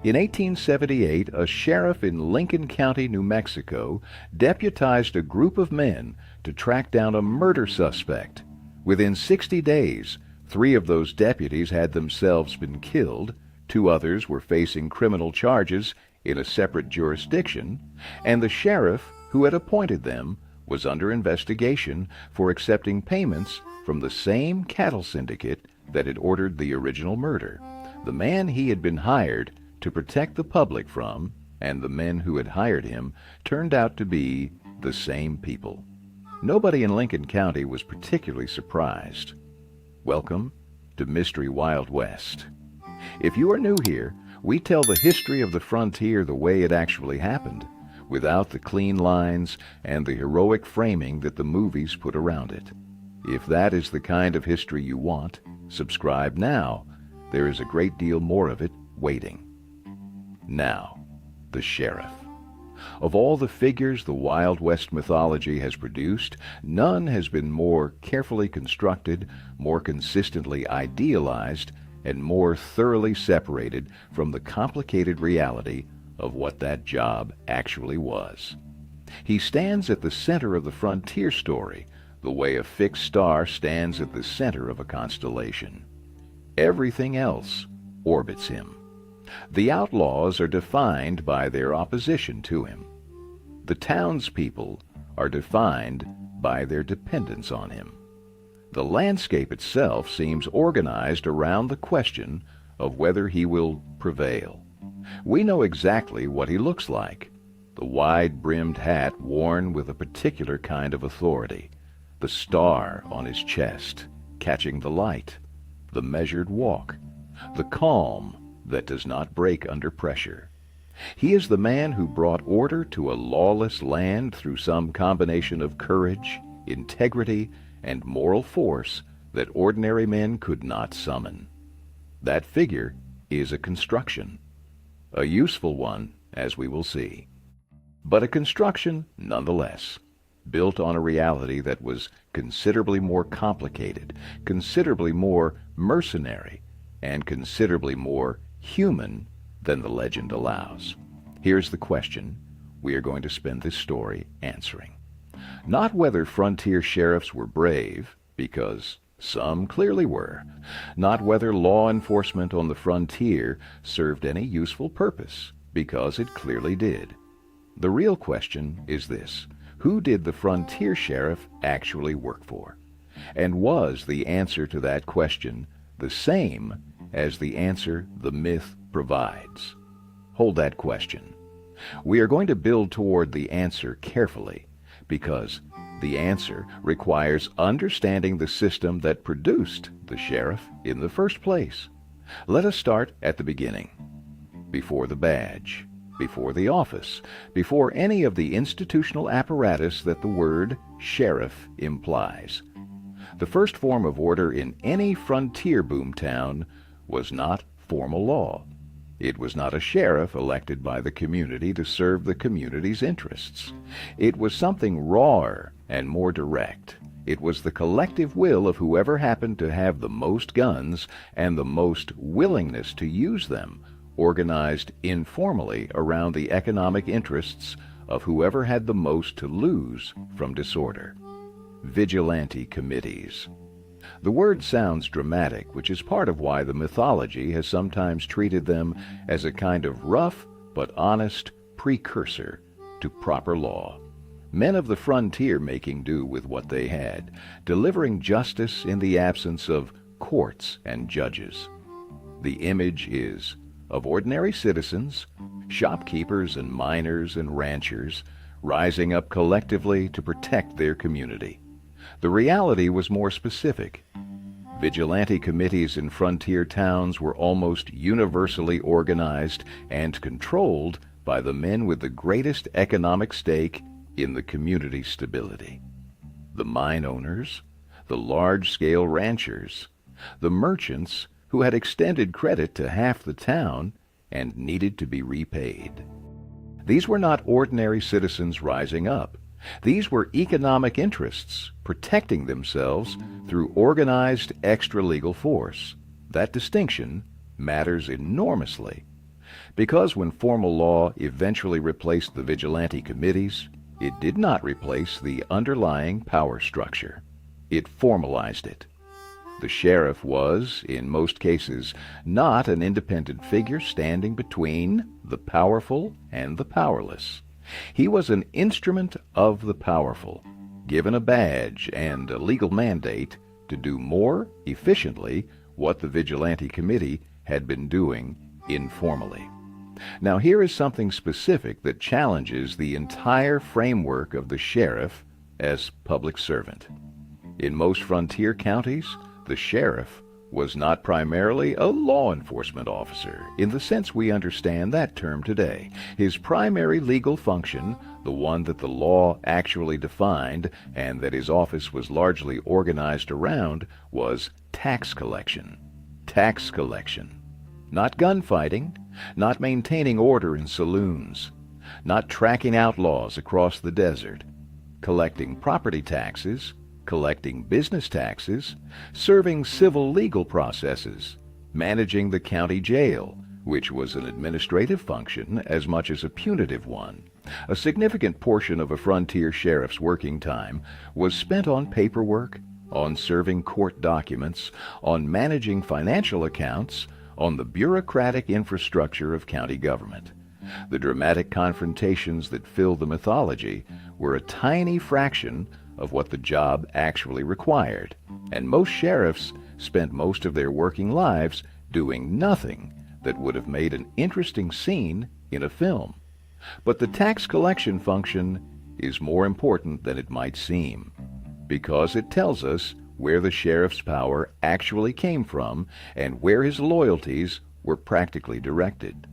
In 1878, a sheriff in Lincoln County, New Mexico, deputized a group of men to track down a murder suspect. Within 60 days, 3 of those deputies had themselves been killed, 2 others were facing criminal charges in a separate jurisdiction, and the sheriff who had appointed them was under investigation for accepting payments from the same cattle syndicate that had ordered the original murder. The man he had been hired to protect the public from, and the men who had hired him, turned out to be the same people. Nobody in Lincoln County was particularly surprised. Welcome to Mystery Wild West. If you are new here, we tell the history of the frontier the way it actually happened, without the clean lines and the heroic framing that the movies put around it. If that is the kind of history you want, subscribe now. There is a great deal more of it waiting. Now, the sheriff. Of all the figures the Wild West mythology has produced, none has been more carefully constructed, more consistently idealized, and more thoroughly separated from the complicated reality of what that job actually was. He stands at the center of the frontier story, the way a fixed star stands at the center of a constellation. Everything else orbits him. The outlaws are defined by their opposition to him. The townspeople are defined by their dependence on him. The landscape itself seems organized around the question of whether he will prevail. We know exactly what he looks like. The wide-brimmed hat worn with a particular kind of authority, the star on his chest, catching the light, the measured walk, the calm that does not break under pressure. He is the man who brought order to a lawless land through some combination of courage, integrity, and moral force that ordinary men could not summon. That figure is a construction, a useful one, as we will see, but a construction nonetheless, built on a reality that was considerably more complicated, considerably more mercenary, and considerably more human than the legend allows. Here's the question we are going to spend this story answering. Not whether frontier sheriffs were brave, because some clearly were. Not whether law enforcement on the frontier served any useful purpose, because it clearly did. The real question is this: who did the frontier sheriff actually work for? And was the answer to that question the same as the answer the myth provides? Hold that question. We are going to build toward the answer carefully, because the answer requires understanding the system that produced the sheriff in the first place. Let us start at the beginning, before the badge, before the office, before any of the institutional apparatus that the word sheriff implies. The first form of order in any frontier boomtown was not formal law. It was not a sheriff elected by the community to serve the community's interests. It was something rawer and more direct. It was the collective will of whoever happened to have the most guns and the most willingness to use them, organized informally around the economic interests of whoever had the most to lose from disorder. Vigilante committees. The word sounds dramatic, which is part of why the mythology has sometimes treated them as a kind of rough but honest precursor to proper law. Men of the frontier making do with what they had, delivering justice in the absence of courts and judges. The image is of ordinary citizens, shopkeepers and miners and ranchers, rising up collectively to protect their community. The reality was more specific. Vigilante committees in frontier towns were almost universally organized and controlled by the men with the greatest economic stake in the community's stability. The mine owners, the large-scale ranchers, the merchants who had extended credit to half the town and needed to be repaid. These were not ordinary citizens rising up. These were economic interests protecting themselves through organized extra-legal force. That distinction matters enormously. Because when formal law eventually replaced the vigilante committees, it did not replace the underlying power structure. It formalized it. The sheriff was, in most cases, not an independent figure standing between the powerful and the powerless. He was an instrument of the powerful, given a badge and a legal mandate to do more efficiently what the vigilante committee had been doing informally. Now here is something specific that challenges the entire framework of the sheriff as public servant. In most frontier counties, the sheriff was not primarily a law enforcement officer in the sense we understand that term today. His primary legal function, the one that the law actually defined and that his office was largely organized around, was tax collection. Tax collection. Not gunfighting, not maintaining order in saloons, not tracking outlaws across the desert, collecting property taxes, collecting business taxes, serving civil legal processes, managing the county jail, which was an administrative function as much as a punitive one. A significant portion of a frontier sheriff's working time was spent on paperwork, on serving court documents, on managing financial accounts, on the bureaucratic infrastructure of county government. The dramatic confrontations that fill the mythology were a tiny fraction of what the job actually required, and most sheriffs spent most of their working lives doing nothing that would have made an interesting scene in a film. But the tax collection function is more important than it might seem, because it tells us where the sheriff's power actually came from and where his loyalties were practically directed.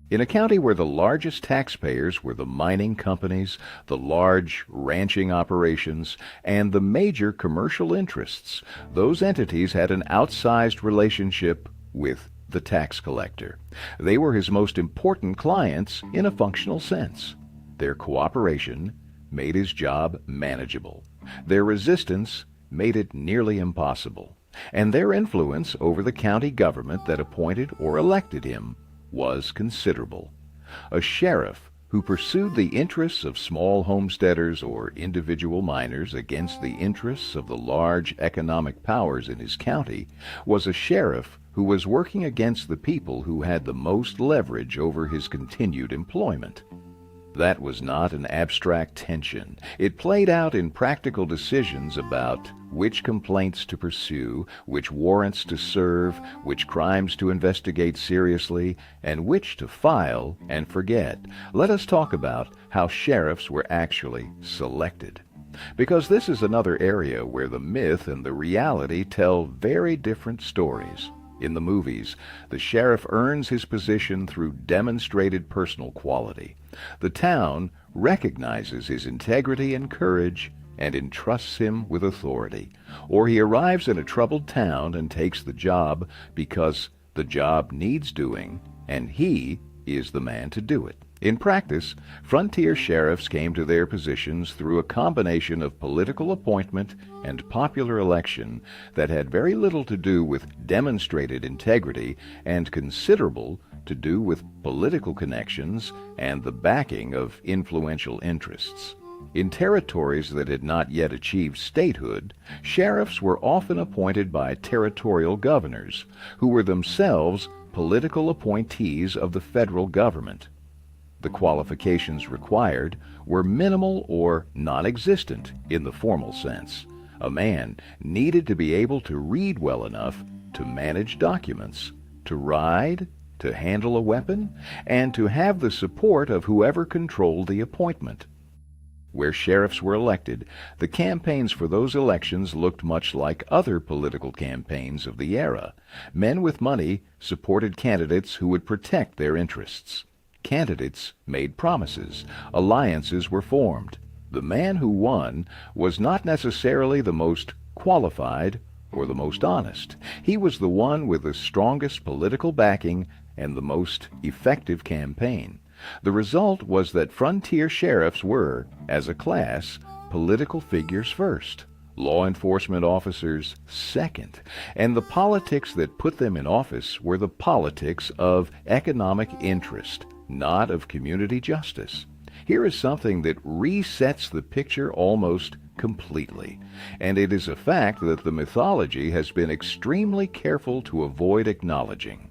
In a county where the largest taxpayers were the mining companies, the large ranching operations, and the major commercial interests, those entities had an outsized relationship with the tax collector. They were his most important clients in a functional sense. Their cooperation made his job manageable. Their resistance made it nearly impossible. And their influence over the county government that appointed or elected him was considerable. A sheriff who pursued the interests of small homesteaders or individual miners against the interests of the large economic powers in his county was a sheriff who was working against the people who had the most leverage over his continued employment. That was not an abstract tension. It played out in practical decisions about which complaints to pursue, which warrants to serve, which crimes to investigate seriously, and which to file and forget. Let us talk about how sheriffs were actually selected, because this is another area where the myth and the reality tell very different stories. In the movies, the sheriff earns his position through demonstrated personal quality. The town recognizes his integrity and courage and entrusts him with authority. Or he arrives in a troubled town and takes the job because the job needs doing, and he is the man to do it. In practice, frontier sheriffs came to their positions through a combination of political appointment and popular election that had very little to do with demonstrated integrity and considerable to do with political connections and the backing of influential interests. In territories that had not yet achieved statehood, sheriffs were often appointed by territorial governors, who were themselves political appointees of the federal government. The qualifications required were minimal or non-existent in the formal sense. A man needed to be able to read well enough to manage documents, to ride, to handle a weapon, and to have the support of whoever controlled the appointment. Where sheriffs were elected, the campaigns for those elections looked much like other political campaigns of the era. Men with money supported candidates who would protect their interests. Candidates made promises. Alliances were formed. The man who won was not necessarily the most qualified or the most honest. He was the one with the strongest political backing and the most effective campaign. The result was that frontier sheriffs were, as a class, political figures first. law enforcement officers second, and the politics that put them in office were the politics of economic interest, not of community justice. Here is something that resets the picture almost completely, and it is a fact that the mythology has been extremely careful to avoid acknowledging.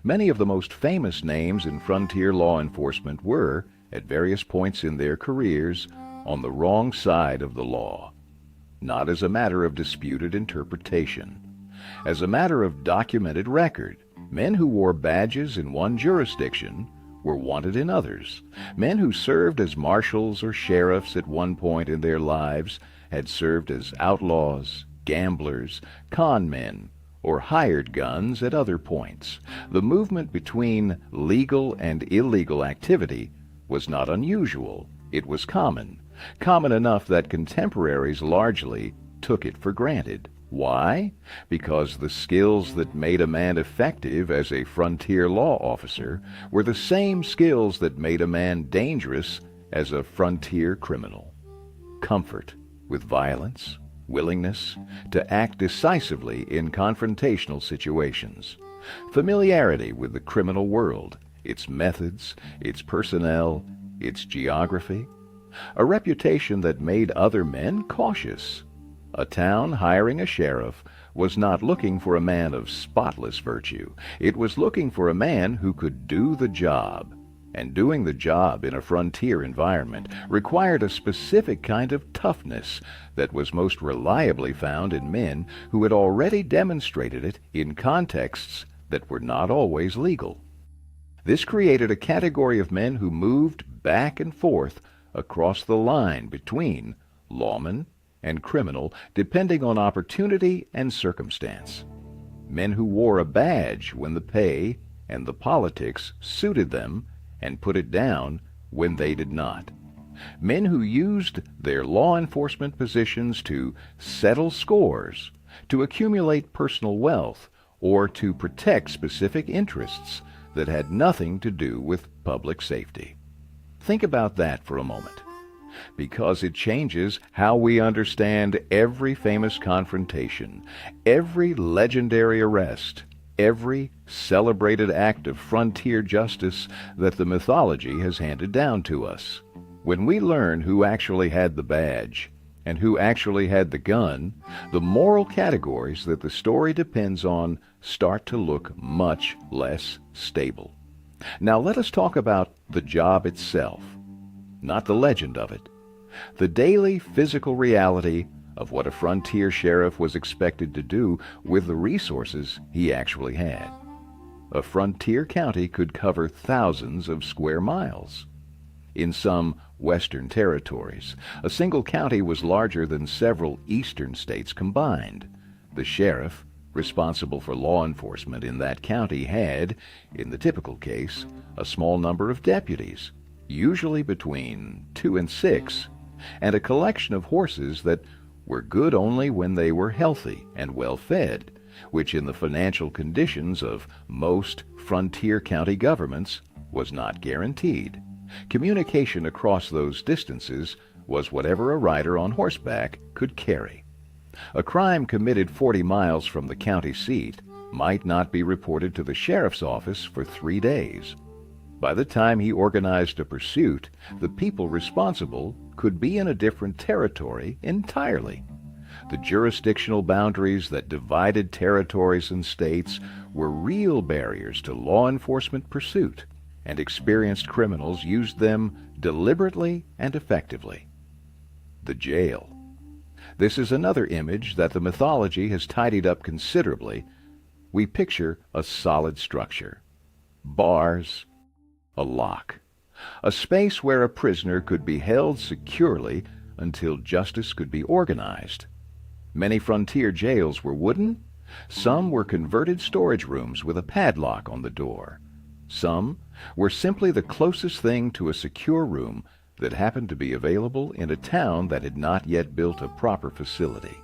Many of the most famous names in frontier law enforcement were, at various points in their careers, on the wrong side of the law. Not as a matter of disputed interpretation. As a matter of documented record, men who wore badges in one jurisdiction were wanted in others. Men who served as marshals or sheriffs at one point in their lives had served as outlaws, gamblers, con men, or hired guns at other points. The movement between legal and illegal activity was not unusual. It was common enough that contemporaries largely took it for granted. Why? Because the skills that made a man effective as a frontier law officer were the same skills that made a man dangerous as a frontier criminal. Comfort with violence, willingness to act decisively in confrontational situations, familiarity with the criminal world, its methods, its personnel, its geography, a reputation that made other men cautious. A town hiring a sheriff was not looking for a man of spotless virtue. It was looking for a man who could do the job. And doing the job in a frontier environment required a specific kind of toughness that was most reliably found in men who had already demonstrated it in contexts that were not always legal. This created a category of men who moved back and forth across the line between lawman and criminal, depending on opportunity and circumstance. Men who wore a badge when the pay and the politics suited them and put it down when they did not. Men who used their law enforcement positions to settle scores, to accumulate personal wealth, or to protect specific interests that had nothing to do with public safety. Think about that for a moment, because it changes how we understand every famous confrontation, every legendary arrest, every celebrated act of frontier justice that the mythology has handed down to us. When we learn who actually had the badge and who actually had the gun, the moral categories that the story depends on start to look much less stable. Now let us talk about the job itself, not the legend of it. The daily physical reality of what a frontier sheriff was expected to do with the resources he actually had. A frontier county could cover thousands of square miles. In some western territories, a single county was larger than several eastern states combined. The sheriff, responsible for law enforcement in that county, had, in the typical case, a small number of deputies, usually between 2 and 6, and a collection of horses that were good only when they were healthy and well fed, which in the financial conditions of most frontier county governments was not guaranteed. Communication across those distances was whatever a rider on horseback could carry. A crime committed 40 miles from the county seat might not be reported to the sheriff's office for 3 days. By the time he organized a pursuit, the people responsible could be in a different territory entirely. The jurisdictional boundaries that divided territories and states were real barriers to law enforcement pursuit, and experienced criminals used them deliberately and effectively. The jail. This is another image that the mythology has tidied up considerably. We picture a solid structure, bars, a lock, a space where a prisoner could be held securely until justice could be organized. Many frontier jails were wooden. Some were converted storage rooms with a padlock on the door. Some were simply the closest thing to a secure room that happened to be available in a town that had not yet built a proper facility.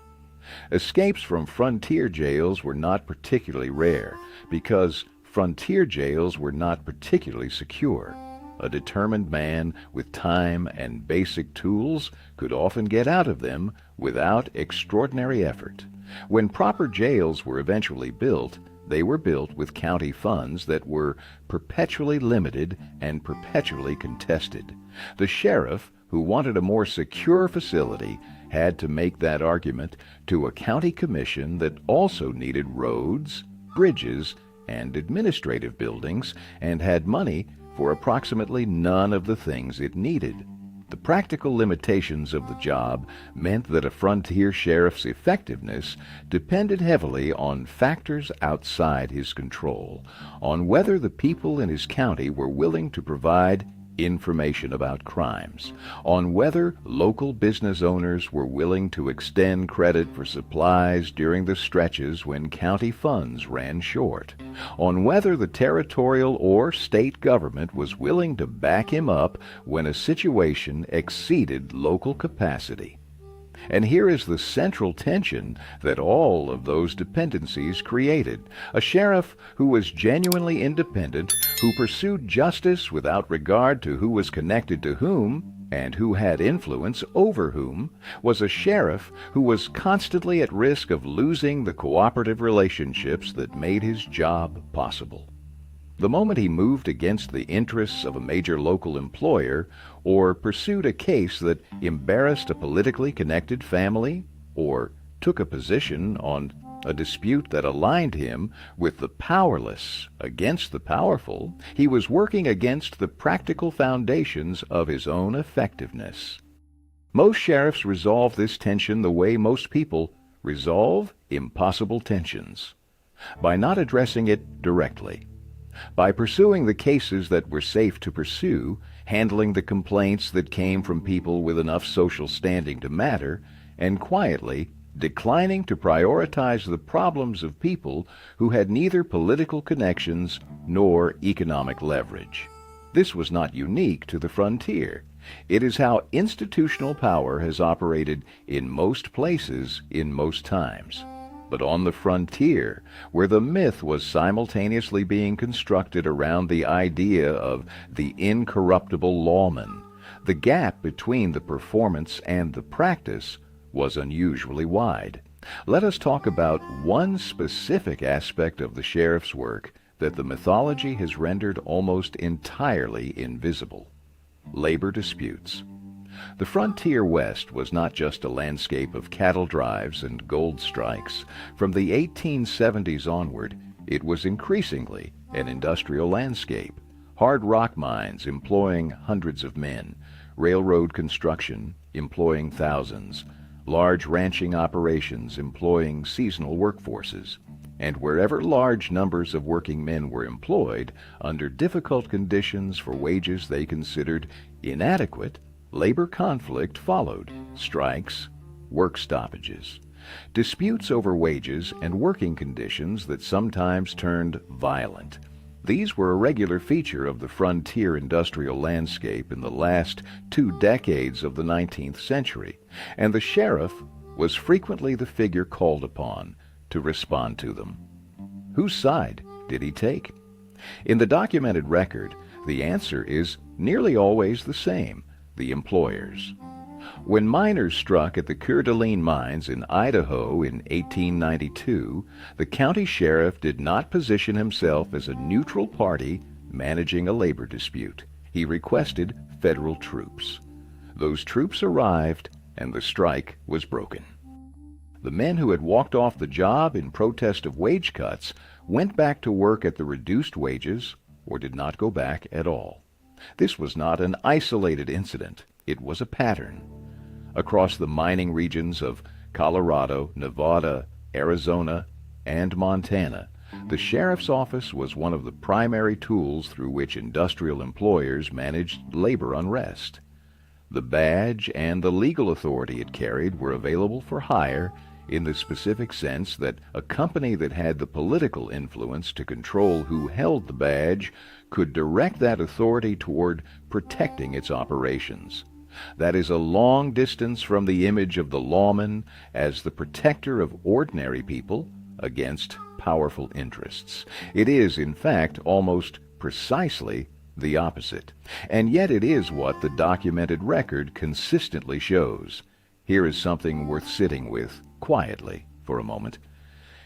Escapes from frontier jails were not particularly rare because frontier jails were not particularly secure. a determined man with time and basic tools could often get out of them without extraordinary effort. When proper jails were eventually built, they were built with county funds that were perpetually limited and perpetually contested. The sheriff, who wanted a more secure facility, had to make that argument to a county commission that also needed roads, bridges, and administrative buildings, and had money for approximately none of the things it needed. The practical limitations of the job meant that a frontier sheriff's effectiveness depended heavily on factors outside his control, on whether the people in his county were willing to provide information about crimes, on whether local business owners were willing to extend credit for supplies during the stretches when county funds ran short, on whether the territorial or state government was willing to back him up when a situation exceeded local capacity. And here is the central tension that all of those dependencies created. A sheriff who was genuinely independent, who pursued justice without regard to who was connected to whom and who had influence over whom, was a sheriff who was constantly at risk of losing the cooperative relationships that made his job possible. The moment he moved against the interests of a major local employer, or pursued a case that embarrassed a politically connected family, or took a position on a dispute that aligned him with the powerless against the powerful, he was working against the practical foundations of his own effectiveness. Most sheriffs resolve this tension the way most people resolve impossible tensions, by not addressing it directly. By pursuing the cases that were safe to pursue, handling the complaints that came from people with enough social standing to matter, and quietly declining to prioritize the problems of people who had neither political connections nor economic leverage. This was not unique to the frontier. It is how institutional power has operated in most places in most times. But on the frontier, where the myth was simultaneously being constructed around the idea of the incorruptible lawman, the gap between the performance and the practice was unusually wide. Let us talk about one specific aspect of the sheriff's work that the mythology has rendered almost entirely invisible: labor disputes. The frontier West was not just a landscape of cattle drives and gold strikes. From the 1870s onward, it was increasingly an industrial landscape. Hard rock mines employing hundreds of men, railroad construction employing thousands, large ranching operations employing seasonal workforces. And wherever large numbers of working men were employed under difficult conditions for wages they considered inadequate, labor conflict followed: strikes, work stoppages, disputes over wages and working conditions that sometimes turned violent. These were a regular feature of the frontier industrial landscape in the last 2 decades of the 19th century, and the sheriff was frequently the figure called upon to respond to them. Whose side did he take? In the documented record, the answer is nearly always the same: the employers. When miners struck at the Coeur d'Alene mines in Idaho in 1892, the county sheriff did not position himself as a neutral party managing a labor dispute. He requested federal troops. Those troops arrived, and the strike was broken. The men who had walked off the job in protest of wage cuts went back to work at the reduced wages or did not go back at all. This was not an isolated incident. It was a pattern. Across the mining regions of Colorado, Nevada, Arizona, and Montana, the sheriff's office was one of the primary tools through which industrial employers managed labor unrest. The badge and the legal authority it carried were available for hire in the specific sense that a company that had the political influence to control who held the badge could direct that authority toward protecting its operations. That is a long distance from the image of the lawman as the protector of ordinary people against powerful interests. It is, in fact, almost precisely the opposite. And yet it is what the documented record consistently shows. Here is something worth sitting with quietly for a moment.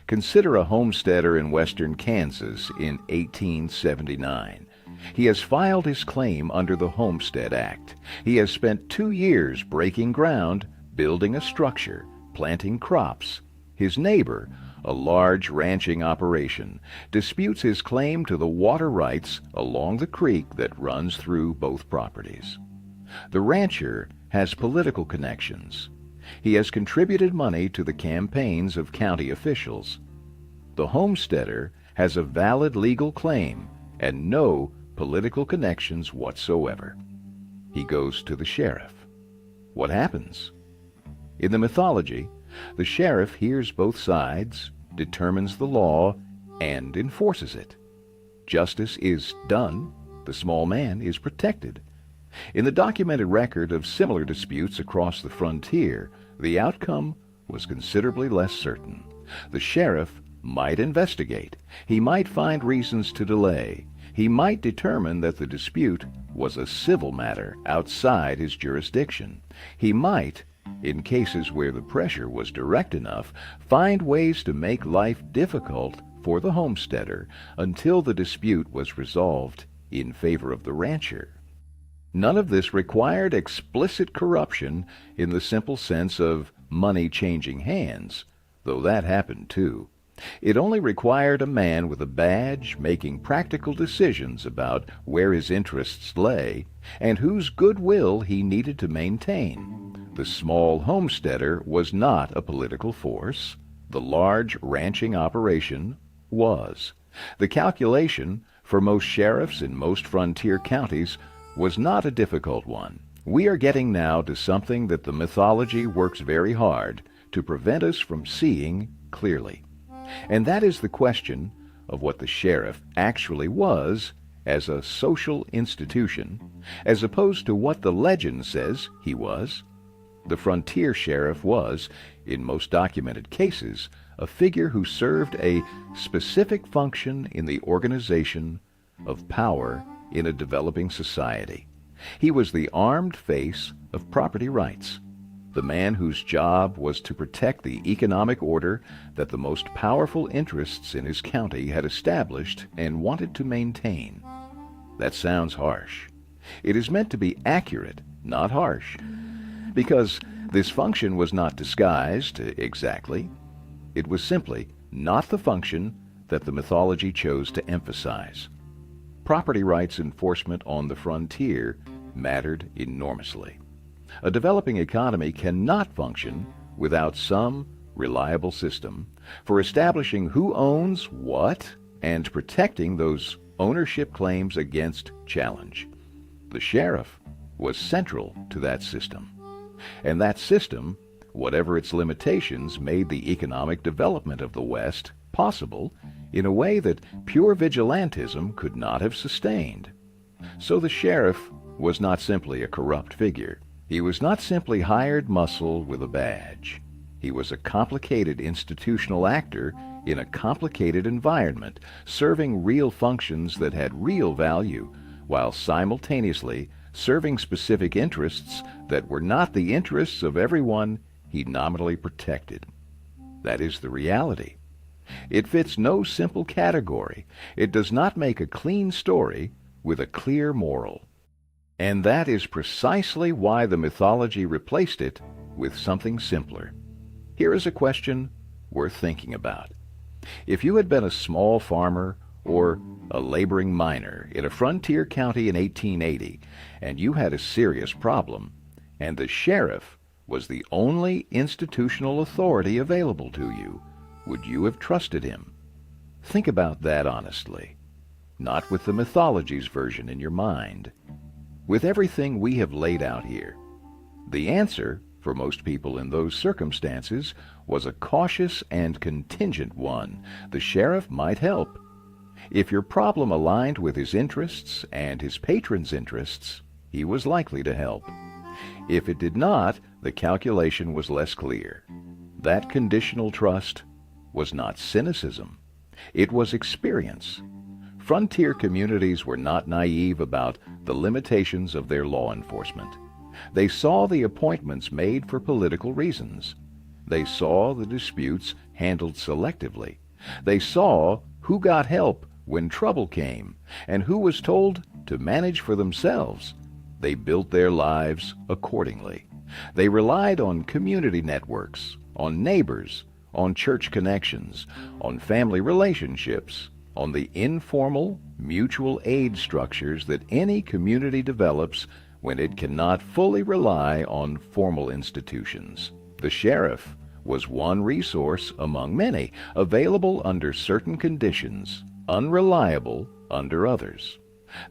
Consider a homesteader in western Kansas in 1879. He has filed his claim under the Homestead Act. He has spent 2 years breaking ground, building a structure, planting crops. His neighbor, a large ranching operation, disputes his claim to the water rights along the creek that runs through both properties. The rancher has political connections. He has contributed money to the campaigns of county officials. The homesteader has a valid legal claim and no political connections whatsoever. He goes to the sheriff. What happens? In the mythology, the sheriff hears both sides, determines the law, and enforces it. Justice is done. The small man is protected. In the documented record of similar disputes across the frontier, the outcome was considerably less certain. The sheriff might investigate. He might find reasons to delay. He might determine that the dispute was a civil matter outside his jurisdiction. He might, in cases where the pressure was direct enough, find ways to make life difficult for the homesteader until the dispute was resolved in favor of the rancher. None of this required explicit corruption in the simple sense of money changing hands, though that happened too. It only required a man with a badge making practical decisions about where his interests lay and whose goodwill he needed to maintain. The small homesteader was not a political force. The large ranching operation was. The calculation, for most sheriffs in most frontier counties, was not a difficult one. We are getting now to something that the mythology works very hard to prevent us from seeing clearly. And that is the question of what the sheriff actually was as a social institution, as opposed to what the legend says he was. The frontier sheriff was, in most documented cases, a figure who served a specific function in the organization of power in a developing society. He was the armed face of property rights, the man whose job was to protect the economic order that the most powerful interests in his county had established and wanted to maintain. That sounds harsh. It is meant to be accurate, not harsh, because this function was not disguised exactly. It was simply not the function that the mythology chose to emphasize. Property rights enforcement on the frontier mattered enormously. A developing economy cannot function without some reliable system for establishing who owns what and protecting those ownership claims against challenge. The sheriff was central to that system. And that system, whatever its limitations, made the economic development of the West possible in a way that pure vigilantism could not have sustained. So the sheriff was not simply a corrupt figure. He was not simply hired muscle with a badge. He was a complicated institutional actor in a complicated environment, serving real functions that had real value, while simultaneously serving specific interests that were not the interests of everyone he nominally protected. That is the reality. It fits no simple category. It does not make a clean story with a clear moral. And that is precisely why the mythology replaced it with something simpler. Here is a question worth thinking about. If you had been a small farmer or a laboring miner in a frontier county in 1880, and you had a serious problem, and the sheriff was the only institutional authority available to you, would you have trusted him? Think about that honestly, not with the mythology's version in your mind. With everything we have laid out here, the answer, for most people in those circumstances, was a cautious and contingent one. The sheriff might help. If your problem aligned with his interests and his patron's interests, he was likely to help. If it did not, the calculation was less clear. That conditional trust was not cynicism. It was experience. frontier communities were not naive about the limitations of their law enforcement. They saw the appointments made for political reasons. They saw the disputes handled selectively. They saw who got help when trouble came and who was told to manage for themselves. They built their lives accordingly. They relied on community networks, on neighbors, on church connections, on family relationships, on the informal, mutual aid structures that any community develops when it cannot fully rely on formal institutions. The sheriff was one resource among many, available under certain conditions, unreliable under others.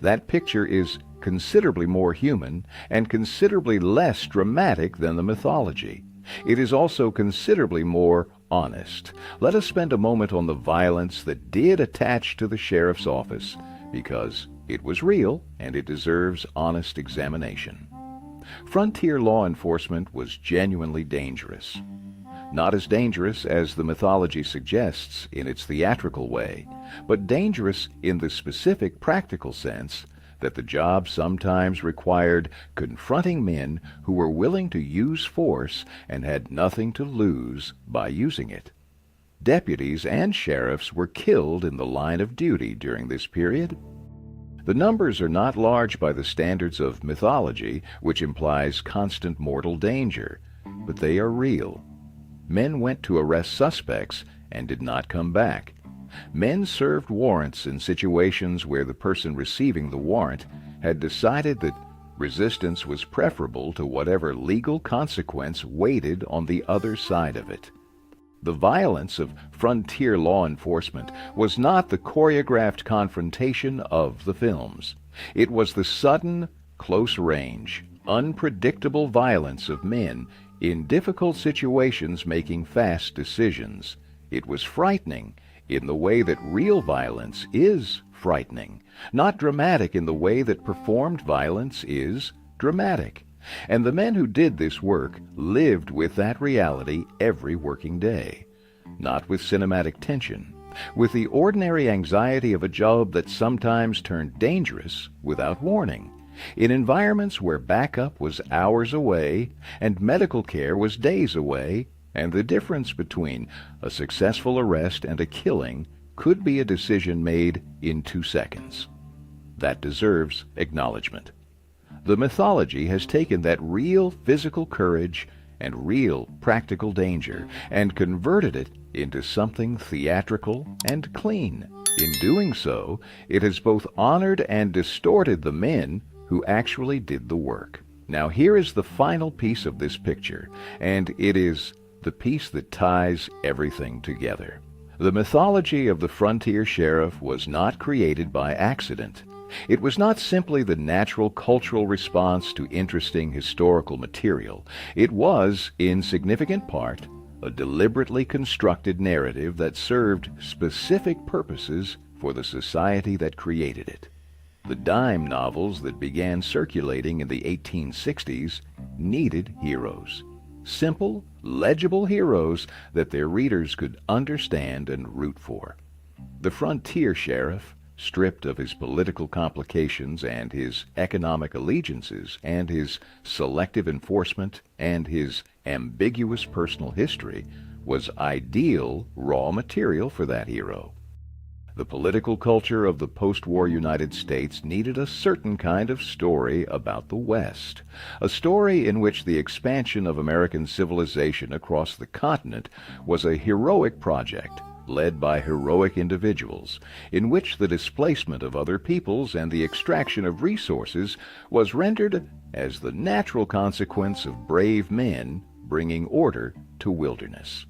That picture is considerably more human and considerably less dramatic than the mythology. It is also considerably more honest. Let us spend a moment on the violence that did attach to the sheriff's office, because it was real and it deserves honest examination. Frontier law enforcement was genuinely dangerous. Not as dangerous as the mythology suggests in its theatrical way, but dangerous in the specific practical sense that the job sometimes required confronting men who were willing to use force and had nothing to lose by using it. Deputies and sheriffs were killed in the line of duty during this period. The numbers are not large by the standards of mythology, which implies constant mortal danger, but they are real. Men went to arrest suspects and did not come back. Men served warrants in situations where the person receiving the warrant had decided that resistance was preferable to whatever legal consequence waited on the other side of it. The violence of frontier law enforcement was not the choreographed confrontation of the films. It was the sudden, close-range, unpredictable violence of men in difficult situations making fast decisions. It was frightening in the way that real violence is frightening, not dramatic in the way that performed violence is dramatic. And the men who did this work lived with that reality every working day, not with cinematic tension, with the ordinary anxiety of a job that sometimes turned dangerous without warning, in environments where backup was hours away and medical care was days away, and the difference between a successful arrest and a killing could be a decision made in 2 seconds. That deserves acknowledgement. The mythology has taken that real physical courage and real practical danger and converted it into something theatrical and clean. In doing so, it has both honored and distorted the men who actually did the work. Now here is the final piece of this picture, and it is the piece that ties everything together. The mythology of the frontier sheriff was not created by accident. It was not simply the natural cultural response to interesting historical material. It was, in significant part, a deliberately constructed narrative that served specific purposes for the society that created it. The dime novels that began circulating in the 1860s needed heroes. Simple, legible heroes that their readers could understand and root for. The frontier sheriff, stripped of his political complications and his economic allegiances and his selective enforcement and his ambiguous personal history, was ideal raw material for that hero. The political culture of the post-war United States needed a certain kind of story about the West, a story in which the expansion of American civilization across the continent was a heroic project led by heroic individuals, in which the displacement of other peoples and the extraction of resources was rendered as the natural consequence of brave men bringing order to wilderness.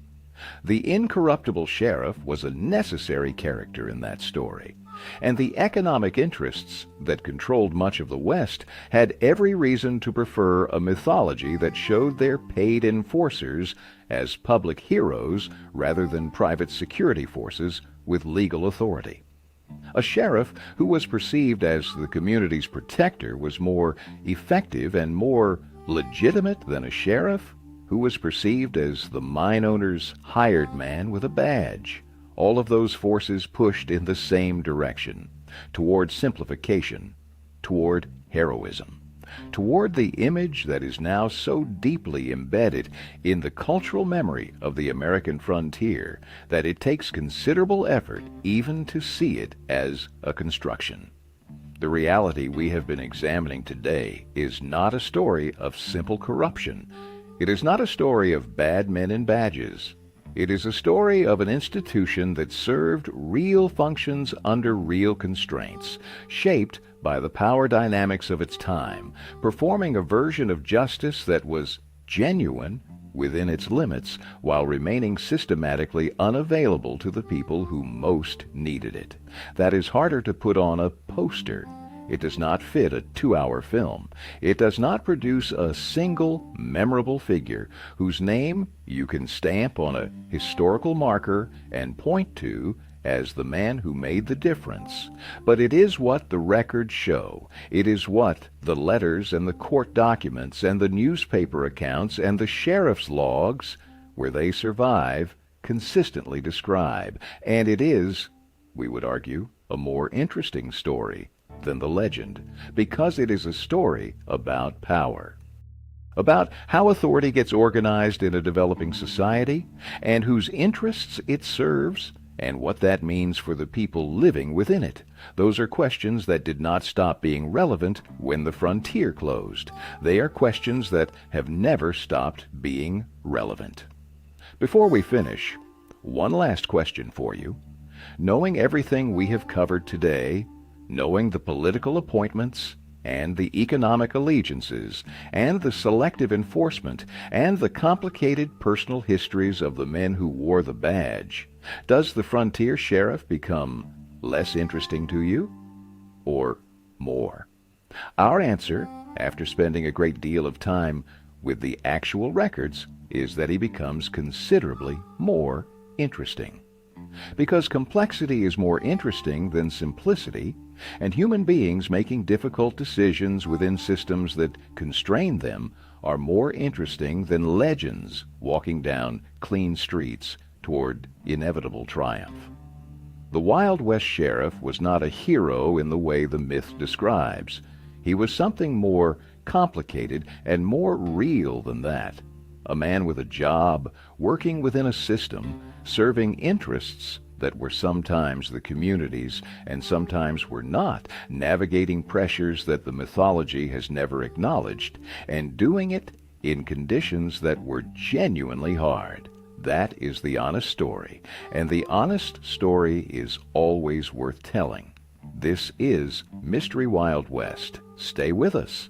The incorruptible sheriff was a necessary character in that story, and the economic interests that controlled much of the West had every reason to prefer a mythology that showed their paid enforcers as public heroes rather than private security forces with legal authority. A sheriff who was perceived as the community's protector was more effective and more legitimate than a sheriff who was perceived as the mine owner's hired man with a badge. All of those forces pushed in the same direction. toward simplification, toward heroism, toward the image that is now so deeply embedded in the cultural memory of the American frontier that it takes considerable effort even to see it as a construction. The reality we have been examining today is not a story of simple corruption. It is not a story of bad men in badges. It is a story of an institution that served real functions under real constraints, shaped by the power dynamics of its time, performing a version of justice that was genuine within its limits while remaining systematically unavailable to the people who most needed it. That is harder to put on a poster. It does not fit a 2-hour film. It does not produce a single memorable figure whose name you can stamp on a historical marker and point to as the man who made the difference. But it is what the records show. It is what the letters and the court documents and the newspaper accounts and the sheriff's logs, where they survive, consistently describe. And it is, we would argue, a more interesting story than the legend, because it is a story about power. About how authority gets organized in a developing society, and whose interests it serves, and what that means for the people living within it. Those are questions that did not stop being relevant when the frontier closed. They are questions that have never stopped being relevant. Before we finish, one last question for you. Knowing everything we have covered today, knowing the political appointments, and the economic allegiances, and the selective enforcement, and the complicated personal histories of the men who wore the badge, does the frontier sheriff become less interesting to you, or more? Our answer, after spending a great deal of time with the actual records, is that he becomes considerably more interesting. Because complexity is more interesting than simplicity, and human beings making difficult decisions within systems that constrain them are more interesting than legends walking down clean streets toward inevitable triumph. The Wild West Sheriff was not a hero in the way the myth describes. He was something more complicated and more real than that. A man with a job, working within a system, serving interests that were sometimes the community's and sometimes were not, navigating pressures that the mythology has never acknowledged, and doing it in conditions that were genuinely hard. That is the honest story, and the honest story is always worth telling. This is Mystery Wild West. Stay with us.